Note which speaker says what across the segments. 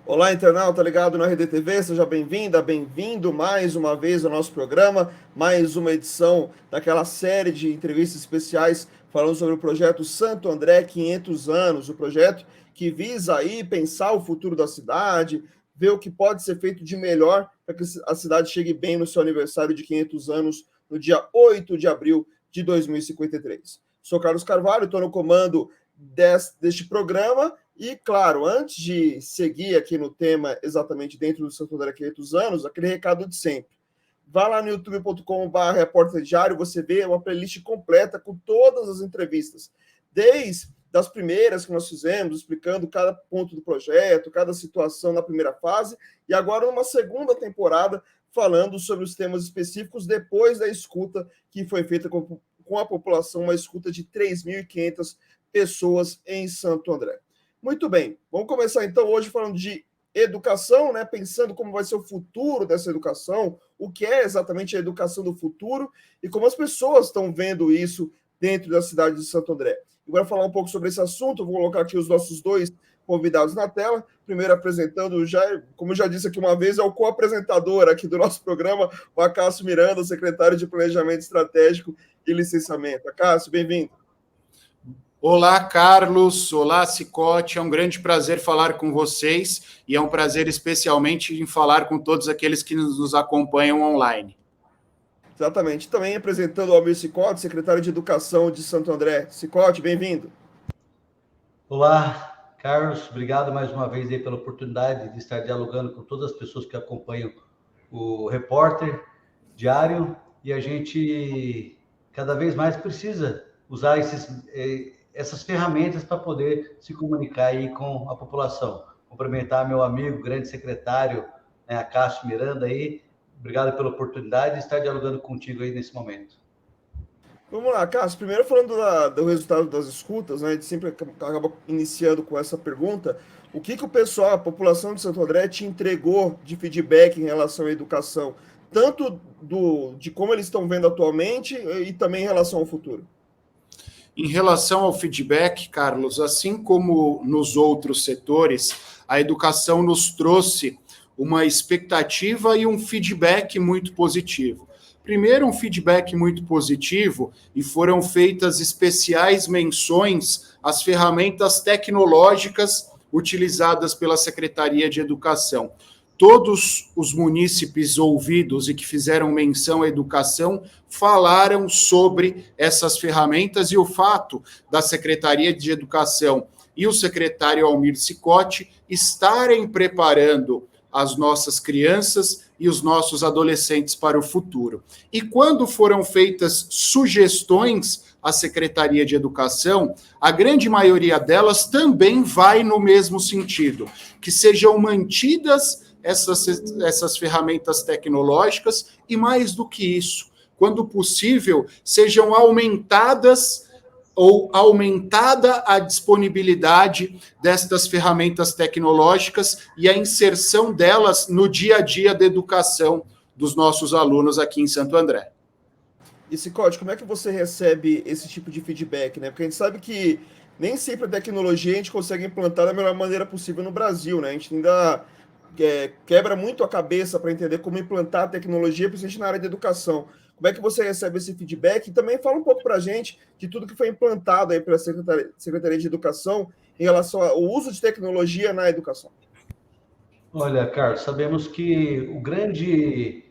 Speaker 1: Olá, internauta ligado na RDTV, seja bem-vinda, bem-vindo mais uma vez ao nosso programa, mais uma edição daquela série de entrevistas especiais falando sobre o projeto Santo André 500 anos, o projeto que visa aí pensar o futuro da cidade, ver o que pode ser feito de melhor para que a cidade chegue bem no seu aniversário de 500 anos, no dia 8 de abril de 2053. Sou Carlos Carvalho, estou no comando deste programa. E, claro, antes de seguir aqui no tema exatamente dentro do Santo André 500 anos, aquele recado de sempre. Vá lá no youtube.com/Repórter Diário, você vê uma playlist completa com todas as entrevistas, desde das primeiras que nós fizemos, explicando cada ponto do projeto, cada situação na primeira fase, e agora numa segunda temporada, falando sobre os temas específicos depois da escuta que foi feita com a população, uma escuta de 3.500 pessoas em Santo André. Muito bem, vamos começar então hoje falando de educação, né? Pensando como vai ser o futuro dessa educação, o que é exatamente a educação do futuro e como as pessoas estão vendo isso dentro da cidade de Santo André. Agora falar um pouco sobre esse assunto, vou colocar aqui os nossos dois convidados na tela. Primeiro apresentando, como eu já disse aqui uma vez, é o co-apresentador aqui do nosso programa, o Acácio Miranda, secretário de Planejamento Estratégico e Licenciamento. Acácio, bem-vindo.
Speaker 2: Olá, Carlos. Olá, Cicote. É um grande prazer falar com vocês e é um prazer especialmente em falar com todos aqueles que nos acompanham online.
Speaker 1: Exatamente. Também apresentando o Almir Cicote, secretário de Educação de Santo André. Cicote, bem-vindo.
Speaker 3: Olá, Carlos. Obrigado mais uma vez aí pela oportunidade de estar dialogando com todas as pessoas que acompanham o Repórter Diário. E a gente cada vez mais precisa usar essas ferramentas para poder se comunicar aí com a população. Cumprimentar meu amigo, grande secretário, Acácio Miranda aí. Obrigado pela oportunidade de estar dialogando contigo aí nesse momento.
Speaker 1: Vamos lá, Cássio. Primeiro falando do resultado das escutas, né? A gente sempre acaba iniciando com essa pergunta. O que o pessoal, a população de Santo André te entregou de feedback em relação à educação? Tanto de como eles estão vendo atualmente e também em relação ao futuro.
Speaker 2: Em relação ao feedback, Carlos, assim como nos outros setores, a educação nos trouxe uma expectativa e um feedback muito positivo. Primeiro, um feedback muito positivo, e foram feitas especiais menções às ferramentas tecnológicas utilizadas pela Secretaria de Educação. Todos os munícipes ouvidos e que fizeram menção à educação falaram sobre essas ferramentas, e o fato da Secretaria de Educação e o secretário Almir Cicote estarem preparando as nossas crianças e os nossos adolescentes para o futuro. E quando foram feitas sugestões à Secretaria de Educação, a grande maioria delas também vai no mesmo sentido, que sejam mantidas essas ferramentas tecnológicas e, mais do que isso, quando possível, sejam aumentadas ou aumentada a disponibilidade destas ferramentas tecnológicas e a inserção delas no dia a dia da educação dos nossos alunos aqui em Santo André.
Speaker 1: E, Cicote, como é que você recebe esse tipo de feedback, né? Porque a gente sabe que nem sempre a tecnologia a gente consegue implantar da melhor maneira possível no Brasil, né? A gente ainda quebra muito a cabeça para entender como implantar a tecnologia, principalmente na área de educação. Como é que você recebe esse feedback? E também fala um pouco para a gente de tudo que foi implantado aí pela Secretaria de Educação em relação ao uso de tecnologia na educação.
Speaker 3: Olha, Carlos, sabemos que o grande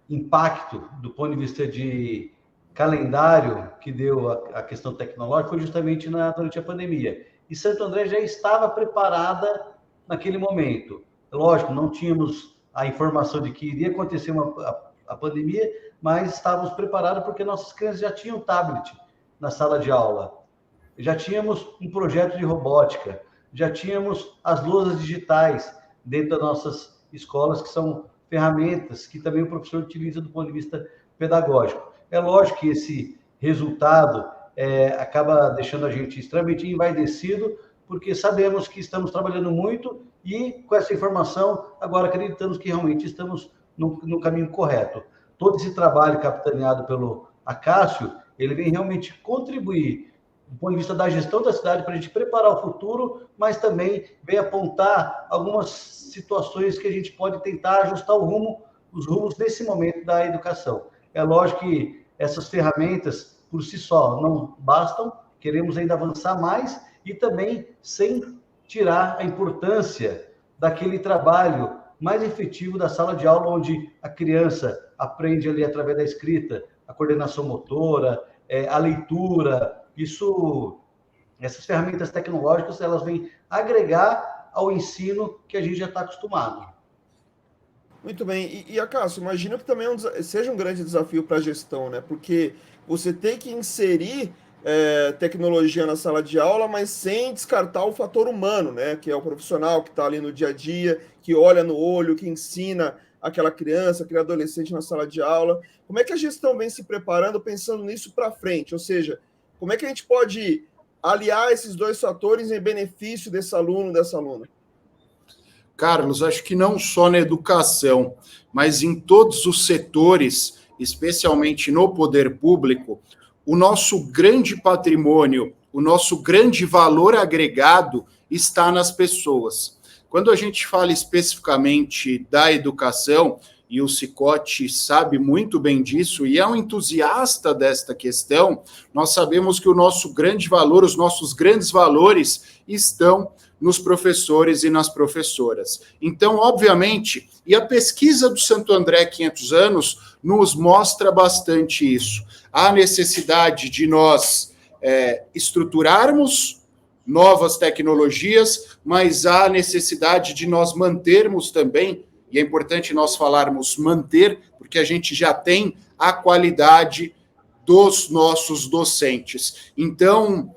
Speaker 3: impacto do ponto de vista de calendário que deu a questão tecnológica foi justamente durante a pandemia. E Santo André já estava preparada naquele momento. Lógico, não tínhamos a informação de que iria acontecer a pandemia, mas estávamos preparados porque nossas crianças já tinham tablet na sala de aula, já tínhamos um projeto de robótica, já tínhamos as lousas digitais dentro das nossas escolas, que são ferramentas que também o professor utiliza do ponto de vista pedagógico. É lógico que esse resultado acaba deixando a gente extremamente envaidecido, porque sabemos que estamos trabalhando muito e com essa informação, agora acreditamos que realmente estamos no caminho correto. Todo esse trabalho capitaneado pelo Acácio, ele vem realmente contribuir do ponto de vista da gestão da cidade, para a gente preparar o futuro, mas também vem apontar algumas situações que a gente pode tentar ajustar os rumos nesse momento da educação. É lógico que essas ferramentas, por si só, não bastam, queremos ainda avançar mais e também sem tirar a importância daquele trabalho mais efetivo da sala de aula, onde a criança aprende ali através da escrita, a coordenação motora, a leitura. Essas ferramentas tecnológicas, elas vêm agregar ao ensino que a gente já está acostumado.
Speaker 1: Muito bem. E Acácio, imagino que também seja um grande desafio para a gestão, né? Porque você tem que inserir tecnologia na sala de aula, mas sem descartar o fator humano, né? Que é o profissional que está ali no dia a dia, que olha no olho, que ensina aquela criança, aquele adolescente na sala de aula. Como é que a gestão vem se preparando, pensando nisso para frente? Ou seja, como é que a gente pode aliar esses dois fatores em benefício desse aluno, dessa aluna?
Speaker 2: Carlos, acho que não só na educação, mas em todos os setores, especialmente no poder público, o nosso grande patrimônio, o nosso grande valor agregado está nas pessoas. Quando a gente fala especificamente da educação, e o Cicotti sabe muito bem disso e é um entusiasta desta questão, nós sabemos que o nosso grande valor, os nossos grandes valores estão nos professores e nas professoras. Então, obviamente, e a pesquisa do Santo André 500 anos nos mostra bastante isso. Há necessidade de nós estruturarmos novas tecnologias, mas há necessidade de nós mantermos também, e é importante nós falarmos manter, porque a gente já tem a qualidade dos nossos docentes. Então,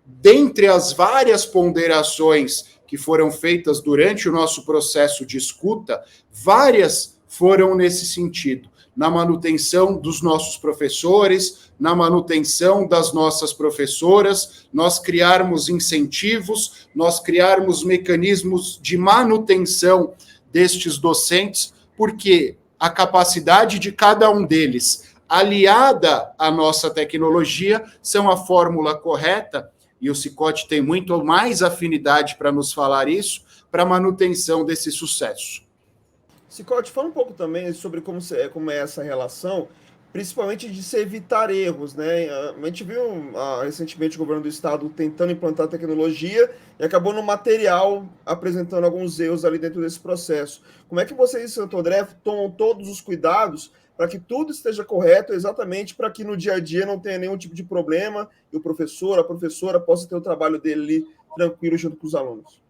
Speaker 2: dentre as várias ponderações que foram feitas durante o nosso processo de escuta, várias foram nesse sentido, na manutenção dos nossos professores, na manutenção das nossas professoras, nós criarmos incentivos, nós criarmos mecanismos de manutenção destes docentes, porque a capacidade de cada um deles, aliada à nossa tecnologia, são a fórmula correta, e o Cicotti tem muito mais afinidade para nos falar isso, para a manutenção desse sucesso.
Speaker 1: Cicotti, fala um pouco também sobre como é essa relação, principalmente de se evitar erros, né? A gente viu recentemente o governo do estado tentando implantar tecnologia e acabou no material apresentando alguns erros ali dentro desse processo. Como é que vocês, Santo André, tomam todos os cuidados para que tudo esteja correto, exatamente para que no dia a dia não tenha nenhum tipo de problema e o professor, a professora possa ter o trabalho dele ali tranquilo junto com os alunos?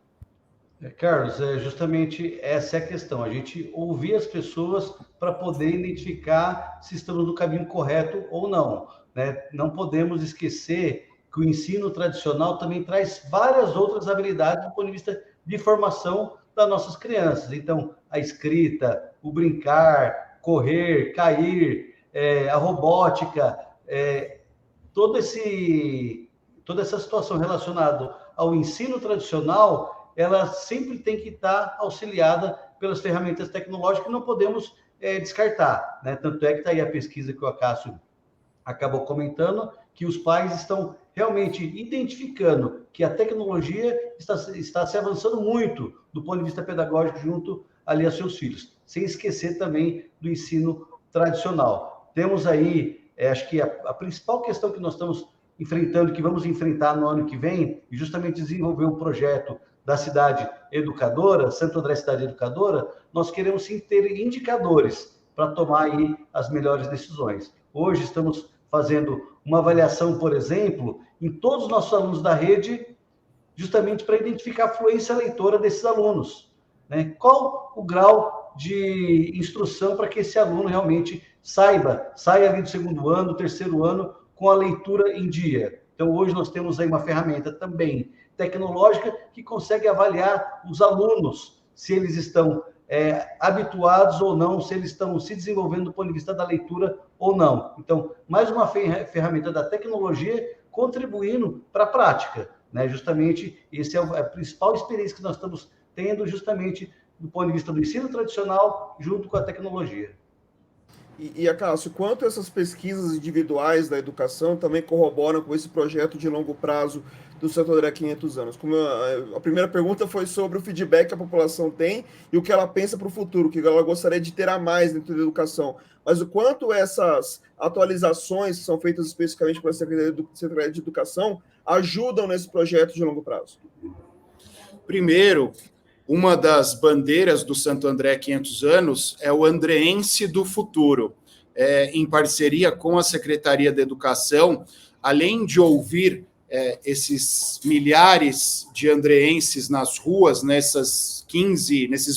Speaker 3: Carlos, justamente essa é a questão, a gente ouvir as pessoas para poder identificar se estamos no caminho correto ou não, né? Não podemos esquecer que o ensino tradicional também traz várias outras habilidades do ponto de vista de formação das nossas crianças. Então, a escrita, o brincar, correr, cair, a robótica, toda essa situação relacionada ao ensino tradicional, ela sempre tem que estar auxiliada pelas ferramentas tecnológicas que não podemos descartar, né? Tanto é que está aí a pesquisa que o Acácio acabou comentando, que os pais estão realmente identificando que a tecnologia está se avançando muito do ponto de vista pedagógico junto ali a seus filhos, sem esquecer também do ensino tradicional. Temos aí, acho que a principal questão que nós estamos enfrentando, que vamos enfrentar no ano que vem, e justamente desenvolver um projeto da cidade educadora, Santo André Cidade Educadora, nós queremos sim ter indicadores para tomar aí as melhores decisões. Hoje estamos fazendo uma avaliação, por exemplo, em todos os nossos alunos da rede, justamente para identificar a fluência leitora desses alunos, né? Qual o grau de instrução para que esse aluno realmente saia ali do segundo ano, terceiro ano, com a leitura em dia. Então, hoje nós temos aí uma ferramenta também tecnológica que consegue avaliar os alunos, se eles estão habituados ou não, se eles estão se desenvolvendo do ponto de vista da leitura ou não. Então, mais uma ferramenta da tecnologia contribuindo para a prática, né? Justamente, essa é a principal experiência que nós estamos tendo, justamente do ponto de vista do ensino tradicional, junto com a tecnologia.
Speaker 1: E Acácio, quanto essas pesquisas individuais da educação também corroboram com esse projeto de longo prazo do Santo André 500 anos? Como a primeira pergunta foi sobre o feedback que a população tem e o que ela pensa para o futuro, o que ela gostaria de ter a mais dentro da educação. Mas o quanto essas atualizações que são feitas especificamente pela Secretaria de Educação ajudam nesse projeto de longo prazo?
Speaker 2: Primeiro, uma das bandeiras do Santo André 500 anos é o Andreense do Futuro, em parceria com a Secretaria da Educação, além de ouvir esses milhares de andreenses nas ruas, nesses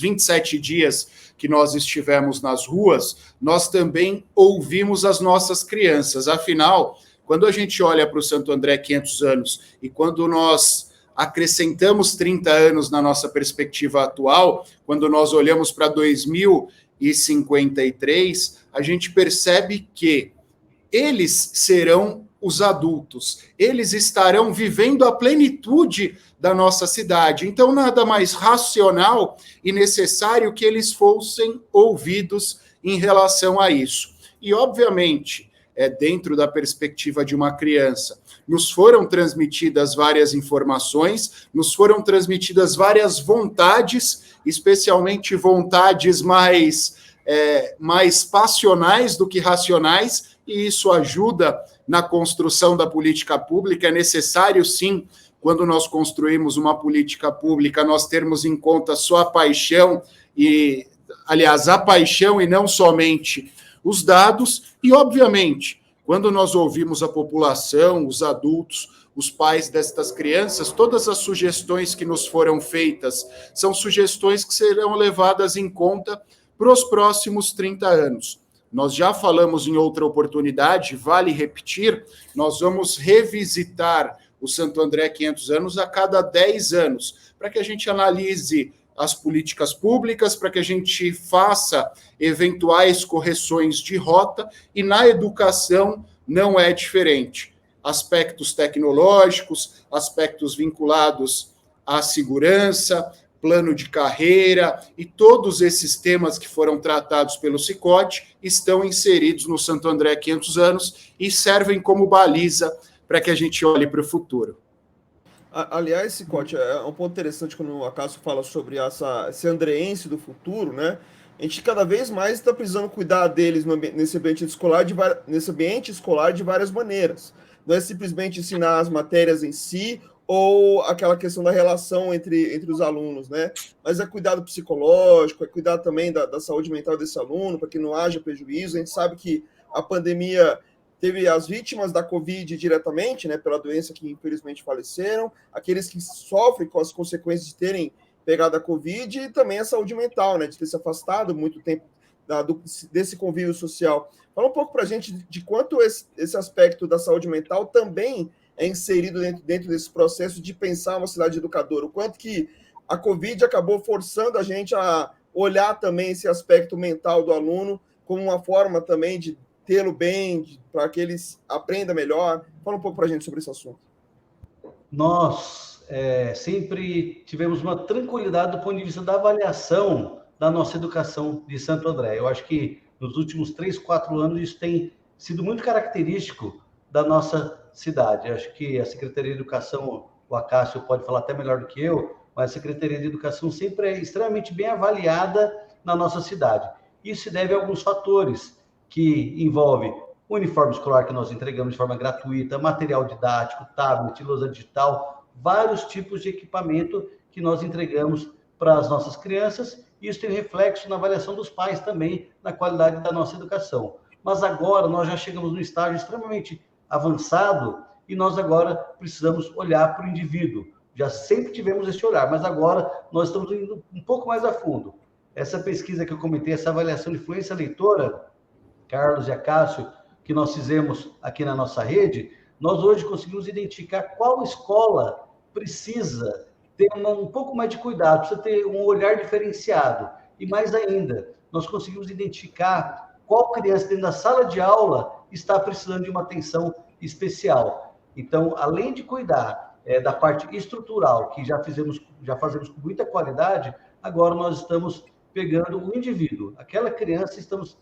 Speaker 2: 27 dias que nós estivemos nas ruas, nós também ouvimos as nossas crianças. Afinal, quando a gente olha para o Santo André 500 anos e quando nós acrescentamos 30 anos na nossa perspectiva atual, quando nós olhamos para 2053, a gente percebe que eles serão os adultos, eles estarão vivendo a plenitude da nossa cidade. Então, nada mais racional e necessário que eles fossem ouvidos em relação a isso. E, obviamente, dentro da perspectiva de uma criança, nos foram transmitidas várias informações, nos foram transmitidas várias vontades, especialmente vontades mais passionais do que racionais, e isso ajuda na construção da política pública. É necessário, sim, quando nós construímos uma política pública, nós termos em conta só a paixão, a paixão e não somente os dados, e, obviamente, quando nós ouvimos a população, os adultos, os pais destas crianças, todas as sugestões que nos foram feitas são sugestões que serão levadas em conta para os próximos 30 anos. Nós já falamos em outra oportunidade, vale repetir, nós vamos revisitar o Santo André 500 anos a cada 10 anos, para que a gente analise as políticas públicas, para que a gente faça eventuais correções de rota, e na educação não é diferente. Aspectos tecnológicos, aspectos vinculados à segurança, plano de carreira e todos esses temas que foram tratados pelo Cicote estão inseridos no Santo André 500 anos e servem como baliza para que a gente olhe para o futuro.
Speaker 1: Aliás, Cicote, é um ponto interessante quando o Acácio fala sobre esse andreense do futuro, né? A gente cada vez mais está precisando cuidar deles nesse ambiente escolar de várias maneiras. Não é simplesmente ensinar as matérias em si ou aquela questão da relação entre os alunos, né? Mas é cuidado psicológico, é cuidar também da saúde mental desse aluno, para que não haja prejuízo. A gente sabe que a pandemia teve as vítimas da Covid diretamente, né, pela doença, que infelizmente faleceram, aqueles que sofrem com as consequências de terem pegado a Covid, e também a saúde mental, né, de ter se afastado muito tempo desse convívio social. Fala um pouco para a gente de quanto esse aspecto da saúde mental também é inserido dentro desse processo de pensar uma cidade educadora, o quanto que a Covid acabou forçando a gente a olhar também esse aspecto mental do aluno como uma forma também de tê-lo bem, para que eles aprendam melhor. Fala um pouco para a gente sobre esse assunto.
Speaker 3: Nós sempre tivemos uma tranquilidade do ponto de vista da avaliação da nossa educação de Santo André. Eu acho que nos últimos 3, 4 anos isso tem sido muito característico da nossa cidade. Eu acho que a Secretaria de Educação, o Acácio pode falar até melhor do que eu, mas a Secretaria de Educação sempre é extremamente bem avaliada na nossa cidade. Isso se deve a alguns fatores, que envolve o uniforme escolar que nós entregamos de forma gratuita, material didático, tablet, lousa digital, vários tipos de equipamento que nós entregamos para as nossas crianças, e isso tem reflexo na avaliação dos pais também, na qualidade da nossa educação. Mas agora nós já chegamos num estágio extremamente avançado e nós agora precisamos olhar para o indivíduo. Já sempre tivemos esse olhar, mas agora nós estamos indo um pouco mais a fundo. Essa pesquisa que eu comentei, essa avaliação de influência leitora, Carlos e Acácio, que nós fizemos aqui na nossa rede, nós hoje conseguimos identificar qual escola precisa ter um pouco mais de cuidado, precisa ter um olhar diferenciado. E mais ainda, nós conseguimos identificar qual criança dentro da sala de aula está precisando de uma atenção especial. Então, além de cuidar da parte estrutural, que já fazemos com muita qualidade, agora nós estamos pegando o indivíduo. Aquela criança, estamos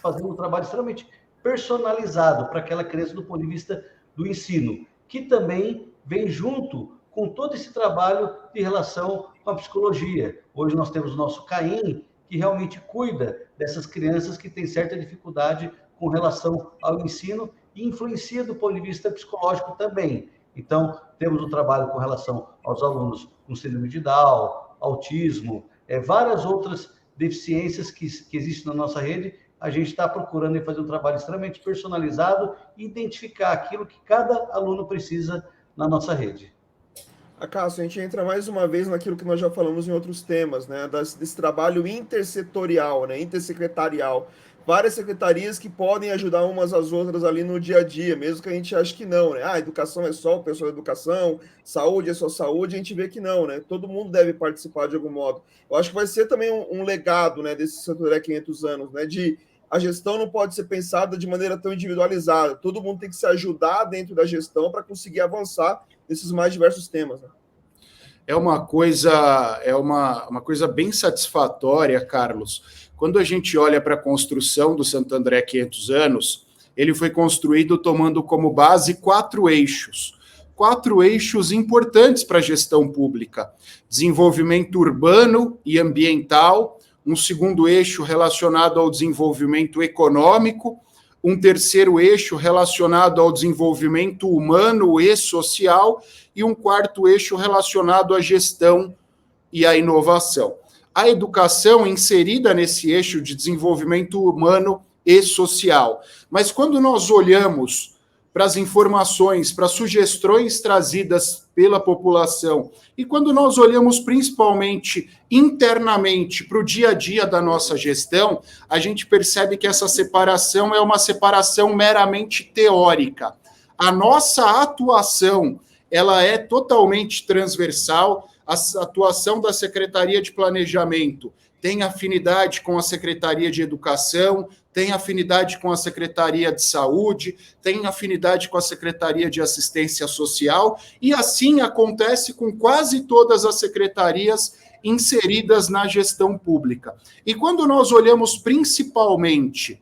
Speaker 3: fazendo um trabalho extremamente personalizado para aquela criança do ponto de vista do ensino, que também vem junto com todo esse trabalho de relação com a psicologia. Hoje nós temos o nosso CAIM, que realmente cuida dessas crianças que têm certa dificuldade com relação ao ensino e influencia do ponto de vista psicológico também. Então, temos o trabalho com relação aos alunos com síndrome de Down, autismo, várias outras deficiências que existem na nossa rede. A gente está procurando fazer um trabalho extremamente personalizado e identificar aquilo que cada aluno precisa na nossa rede.
Speaker 1: Cássio, a gente entra mais uma vez naquilo que nós já falamos em outros temas, né? Desse trabalho intersetorial, né? Intersecretarial. Várias secretarias que podem ajudar umas às outras ali no dia a dia, mesmo que a gente ache que não, né? Educação é só o pessoal da educação, saúde é só saúde, a gente vê que não, né? Todo mundo deve participar de algum modo. Eu acho que vai ser também um legado, né, desse Santo André 500 anos, né? A gestão não pode ser pensada de maneira tão individualizada. Todo mundo tem que se ajudar dentro da gestão para conseguir avançar nesses mais diversos temas, né?
Speaker 2: É uma coisa bem satisfatória, Carlos. Quando a gente olha para a construção do Santo André 500 anos, ele foi construído tomando como base 4 eixos. 4 eixos importantes para a gestão pública: desenvolvimento urbano e ambiental, um segundo eixo relacionado ao desenvolvimento econômico, um terceiro eixo relacionado ao desenvolvimento humano e social e um quarto eixo relacionado à gestão e à inovação. A educação inserida nesse eixo de desenvolvimento humano e social. Mas quando nós olhamos para as informações, para as sugestões trazidas pela população, e quando nós olhamos principalmente internamente para o dia a dia da nossa gestão, a gente percebe que essa separação é uma separação meramente teórica. A nossa atuação, ela é totalmente transversal. A atuação da Secretaria de Planejamento tem afinidade com a Secretaria de Educação, tem afinidade com a Secretaria de Saúde, tem afinidade com a Secretaria de Assistência Social, e assim acontece com quase todas as secretarias inseridas na gestão pública. E quando nós olhamos principalmente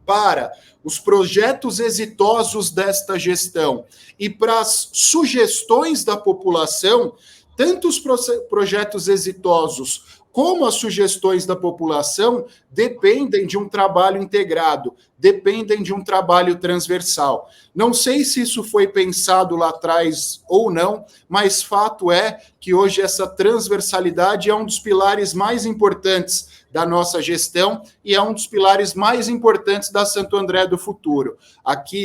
Speaker 2: para os projetos exitosos desta gestão e para as sugestões da população, tanto os projetos exitosos como as sugestões da população dependem de um trabalho integrado, dependem de um trabalho transversal. Não sei se isso foi pensado lá atrás ou não, mas fato é que hoje essa transversalidade é um dos pilares mais importantes da nossa gestão e é um dos pilares mais importantes da Santo André do futuro.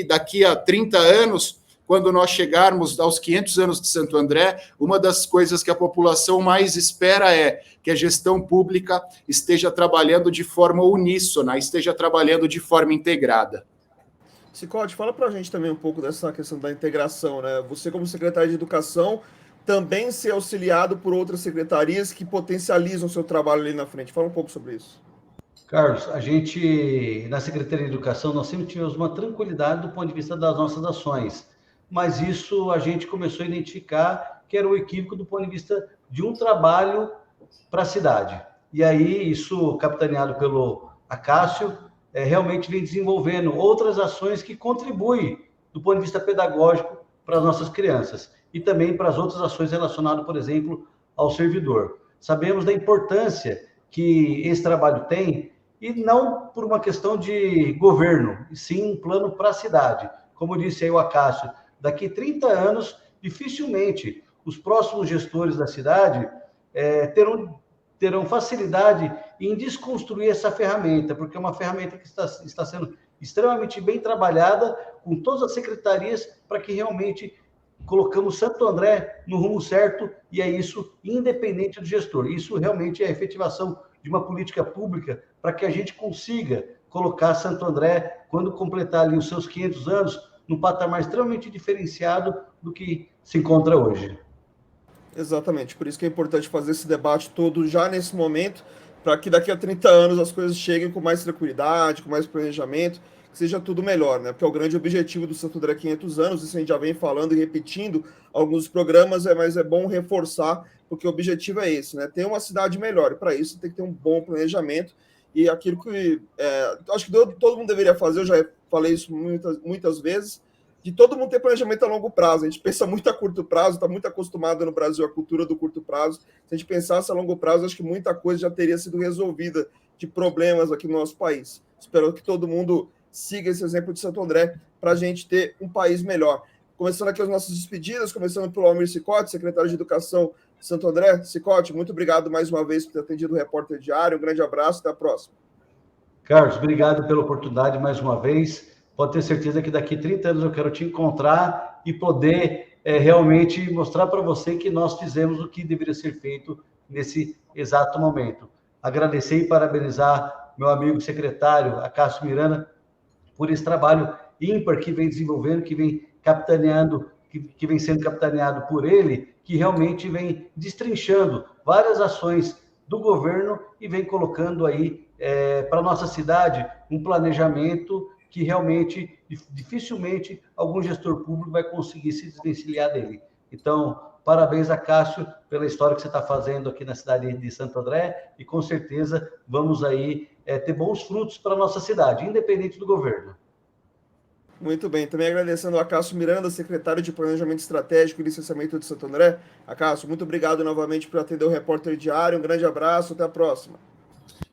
Speaker 2: Daqui a 30 anos, quando nós chegarmos aos 500 anos de Santo André, uma das coisas que a população mais espera é que a gestão pública esteja trabalhando de forma uníssona, esteja trabalhando de forma integrada.
Speaker 1: Cicote, fala para a gente também um pouco dessa questão da integração, né? Você, como secretário de Educação, também ser auxiliado por outras secretarias que potencializam o seu trabalho ali na frente. Fala um pouco sobre isso.
Speaker 3: Carlos, a gente, na Secretaria de Educação, nós sempre tivemos uma tranquilidade do ponto de vista das nossas ações, mas isso a gente começou a identificar que era um equívoco do ponto de vista de um trabalho para a cidade. E aí, isso, capitaneado pelo Cássio, realmente vem desenvolvendo outras ações que contribuem do ponto de vista pedagógico para as nossas crianças e também para as outras ações relacionadas, por exemplo, ao servidor. Sabemos da importância que esse trabalho tem, e não por uma questão de governo, e sim um plano para a cidade. Como disse aí o Cássio, daqui 30 anos, dificilmente os próximos gestores da cidade terão facilidade em desconstruir essa ferramenta, porque é uma ferramenta que está sendo extremamente bem trabalhada com todas as secretarias para que realmente colocamos Santo André no rumo certo, e é isso independente do gestor. Isso realmente é a efetivação de uma política pública para que a gente consiga colocar Santo André, quando completar ali os seus 500 anos, num patamar extremamente diferenciado do que se encontra hoje.
Speaker 1: Exatamente, por isso que é importante fazer esse debate todo já nesse momento, para que daqui a 30 anos as coisas cheguem com mais tranquilidade, com mais planejamento, que seja tudo melhor, né? Porque é o grande objetivo do Santo André 500 anos, isso a gente já vem falando e repetindo alguns programas, mas é bom reforçar, porque o objetivo é esse, né? Ter uma cidade melhor, e para isso tem que ter um bom planejamento, e aquilo que acho que todo mundo deveria fazer, eu já falei isso muitas vezes, de todo mundo ter planejamento a longo prazo. A gente pensa muito a curto prazo, está muito acostumado no Brasil a cultura do curto prazo. Se a gente pensasse a longo prazo, acho que muita coisa já teria sido resolvida de problemas aqui no nosso país. Espero que todo mundo siga esse exemplo de Santo André para a gente ter um país melhor. Começando aqui as nossas despedidas, começando pelo Almir Sicotti, secretário de Educação de Santo André. Sicotti, muito obrigado mais uma vez por ter atendido o Repórter Diário. Um grande abraço, até a próxima.
Speaker 3: Carlos, obrigado pela oportunidade mais uma vez. Pode ter certeza que daqui 30 anos eu quero te encontrar e poder realmente mostrar para você que nós fizemos o que deveria ser feito nesse exato momento. Agradecer e parabenizar meu amigo secretário, Acácio Miranda, por esse trabalho ímpar que vem desenvolvendo, que vem capitaneando, que vem sendo capitaneado por ele, que realmente vem destrinchando várias ações do governo e vem colocando aí para a nossa cidade um planejamento que realmente, dificilmente, algum gestor público vai conseguir se desvencilhar dele. Então, parabéns a Cássio pela história que você está fazendo aqui na cidade de Santo André e com certeza vamos aí ter bons frutos para a nossa cidade, independente do governo.
Speaker 1: Muito bem, também agradecendo a Acácio Miranda, secretário de Planejamento Estratégico e Licenciamento de Santo André. Acácio, muito obrigado novamente por atender o Repórter Diário, um grande abraço, até a próxima.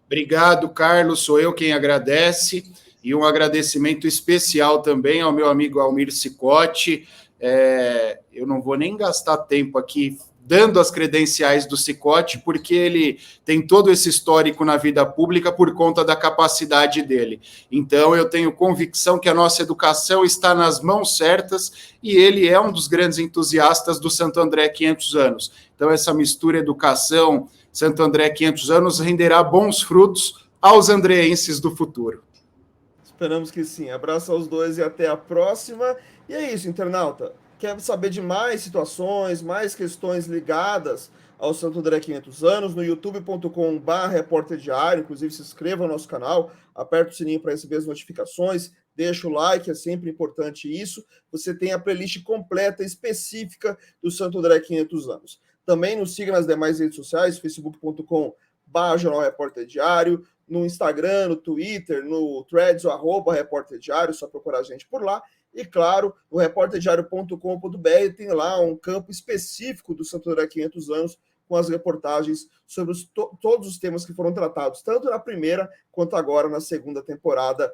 Speaker 2: Obrigado, Carlos, sou eu quem agradece, e um agradecimento especial também ao meu amigo Almir Sicotti. Eu não vou nem gastar tempo aqui dando as credenciais do Sicotti, porque ele tem todo esse histórico na vida pública por conta da capacidade dele. Então, eu tenho convicção que a nossa educação está nas mãos certas e ele é um dos grandes entusiastas do Santo André 500 anos. Então, essa mistura educação, Santo André 500 anos, renderá bons frutos aos andreenses do futuro.
Speaker 1: Esperamos que sim. Abraço aos dois e até a próxima. E é isso, internauta. Quer saber de mais situações, mais questões ligadas ao Santo André 500 anos? No youtube.com/Repórter Diário. Inclusive, se inscreva no nosso canal, aperta o sininho para receber as notificações, deixa o like, é sempre importante isso. Você tem a playlist completa, específica do Santo André 500 anos. Também nos siga nas demais redes sociais, facebook.com/Jornal Repórter Diário, no Instagram, no Twitter, no Threads, o @Repórter Diário, só procurar a gente por lá. E, claro, no repórterdiario.com.br tem lá um campo específico do Santo André 500 anos, com as reportagens sobre todos os temas que foram tratados, tanto na primeira quanto agora na segunda temporada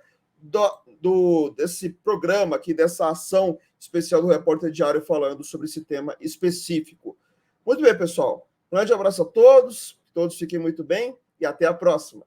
Speaker 1: desse programa aqui, dessa ação especial do Repórter Diário falando sobre esse tema específico. Muito bem, pessoal. Um grande abraço a todos, que todos fiquem muito bem e até a próxima.